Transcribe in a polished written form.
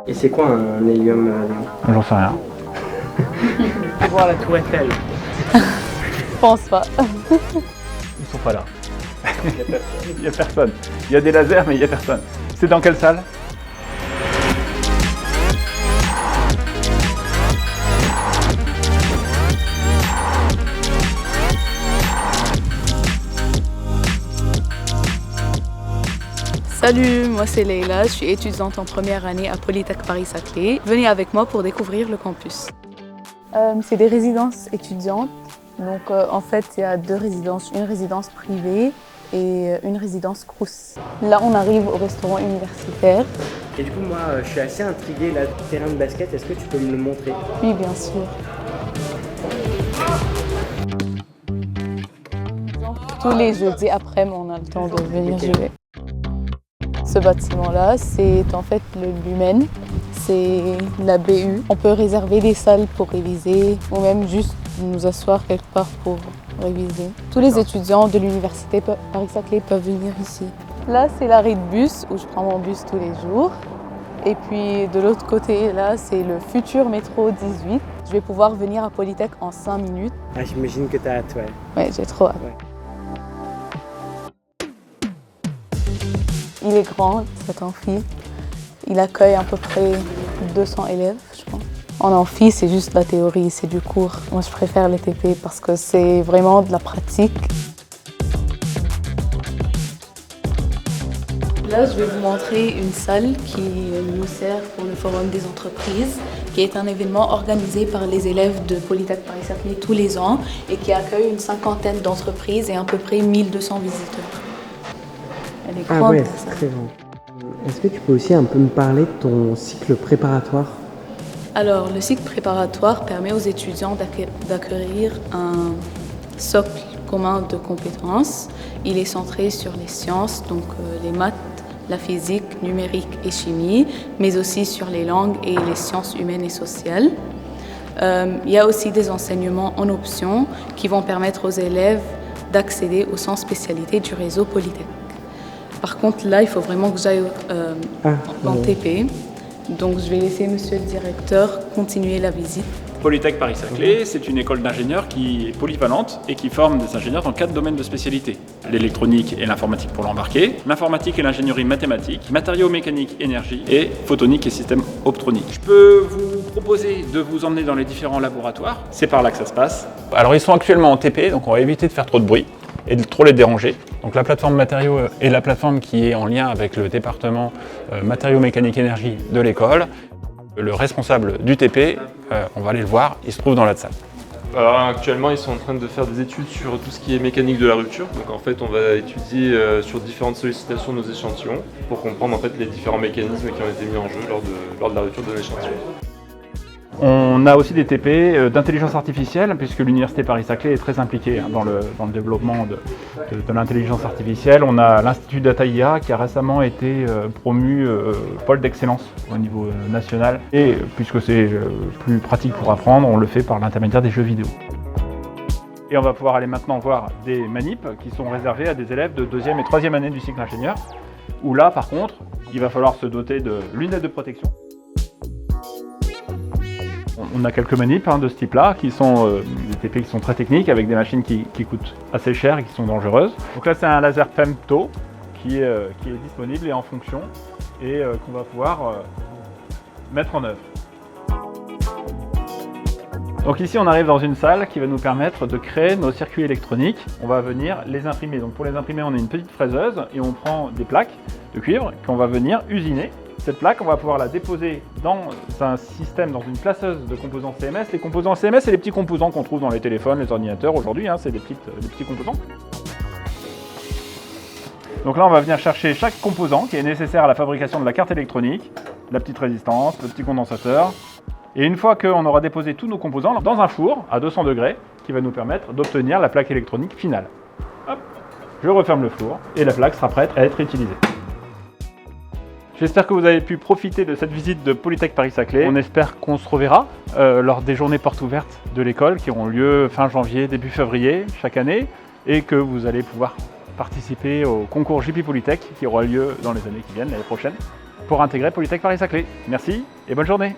Et c'est quoi un hélium, Léon? J'en sais rien. Voir la tour Eiffel. Je pense pas. Ils sont pas là. Il y a personne. Il y a des lasers, mais il y a personne. C'est dans quelle salle? Salut, moi c'est Leïla, je suis étudiante en première année à Polytech Paris-Saclay. Venez avec moi pour découvrir le campus. C'est des résidences étudiantes. Donc en fait, il y a deux résidences, une résidence privée et une résidence Crous. Là, on arrive au restaurant universitaire. Et du coup, moi, je suis assez intrigué là, terrain de basket. Est-ce que tu peux me le montrer? Oui, bien sûr. Tous les jeudis après, on a le temps de venir jouer. Ce bâtiment-là, c'est en fait le Lumen, c'est la BU. On peut réserver des salles pour réviser ou même juste nous asseoir quelque part pour réviser. Tous les étudiants de l'université Paris-Saclay peuvent venir ici. Là, c'est l'arrêt de bus où je prends mon bus tous les jours. Et puis de l'autre côté, là, c'est le futur métro 18. Je vais pouvoir venir à Polytech en 5 minutes. Ah, j'imagine que t'as hâte, ouais. Ouais, j'ai trop hâte. Ouais. Il est grand, cet amphi. Il accueille à peu près 200 élèves, je pense. En amphi, c'est juste la théorie, c'est du cours. Moi, je préfère les TP parce que c'est vraiment de la pratique. Là, je vais vous montrer une salle qui nous sert pour le Forum des entreprises, qui est un événement organisé par les élèves de Polytech Paris-Saclay tous les ans et qui accueille une cinquantaine d'entreprises et à peu près 1200 visiteurs. Elle est Ah grande. ouais, c'est très grand. Est-ce que tu peux aussi un peu me parler de ton cycle préparatoire? Alors, le cycle préparatoire permet aux étudiants d'acquérir un socle commun de compétences. Il est centré sur les sciences, donc les maths, la physique, numérique et chimie, mais aussi sur les langues et les sciences humaines et sociales. Il y a aussi des enseignements en option qui vont permettre aux élèves d'accéder aux 100 spécialités du réseau Polytech. Par contre, là, il faut vraiment que j'aille en TP. Donc, je vais laisser monsieur le directeur continuer la visite. Polytech Paris-Saclay, c'est une école d'ingénieurs qui est polyvalente et qui forme des ingénieurs dans 4 domaines de spécialité. L'électronique et l'informatique pour l'embarqué, l'informatique et l'ingénierie mathématique, matériaux mécaniques, énergie et photonique et systèmes optroniques. Je peux vous proposer de vous emmener dans les différents laboratoires. C'est par là que ça se passe. Alors, ils sont actuellement en TP, donc on va éviter de faire trop de bruit et de trop les déranger. Donc la plateforme matériaux est la plateforme qui est en lien avec le département matériaux mécaniques énergie de l'école. Le responsable du TP, on va aller le voir, il se trouve dans la salle. Alors actuellement ils sont en train de faire des études sur tout ce qui est mécanique de la rupture. Donc en fait on va étudier sur différentes sollicitations nos échantillons pour comprendre en fait les différents mécanismes qui ont été mis en jeu lors de la rupture de l'échantillon. On a aussi des TP d'intelligence artificielle, puisque l'Université Paris-Saclay est très impliquée dans le développement de l'intelligence artificielle. On a l'Institut Data IA qui a récemment été promu pôle d'excellence au niveau national. Et puisque c'est plus pratique pour apprendre, on le fait par l'intermédiaire des jeux vidéo. Et on va pouvoir aller maintenant voir des manips qui sont réservés à des élèves de 2e et 3e année du cycle ingénieur, où là par contre, il va falloir se doter de lunettes de protection. On a quelques manips de ce type-là, qui sont des TP qui sont très techniques, avec des machines qui coûtent assez cher et qui sont dangereuses. Donc là, c'est un laser femto qui est disponible et en fonction, et qu'on va pouvoir mettre en œuvre. Donc ici, on arrive dans une salle qui va nous permettre de créer nos circuits électroniques. On va venir les imprimer. Donc pour les imprimer, on a une petite fraiseuse et on prend des plaques de cuivre qu'on va venir usiner. Cette plaque, on va pouvoir la déposer dans un système, dans une placeuse de composants CMS. Les composants CMS, c'est les petits composants qu'on trouve dans les téléphones, les ordinateurs aujourd'hui, c'est des petits composants. Donc là, on va venir chercher chaque composant qui est nécessaire à la fabrication de la carte électronique, la petite résistance, le petit condensateur. Et une fois qu'on aura déposé tous nos composants dans un four à 200 degrés, qui va nous permettre d'obtenir la plaque électronique finale. Hop, je referme le four et la plaque sera prête à être utilisée. J'espère que vous avez pu profiter de cette visite de Polytech Paris-Saclay. On espère qu'on se reverra lors des journées portes ouvertes de l'école qui auront lieu fin janvier, début février chaque année et que vous allez pouvoir participer au concours JP Polytech qui aura lieu dans les années qui viennent, l'année prochaine, pour intégrer Polytech Paris-Saclay. Merci et bonne journée.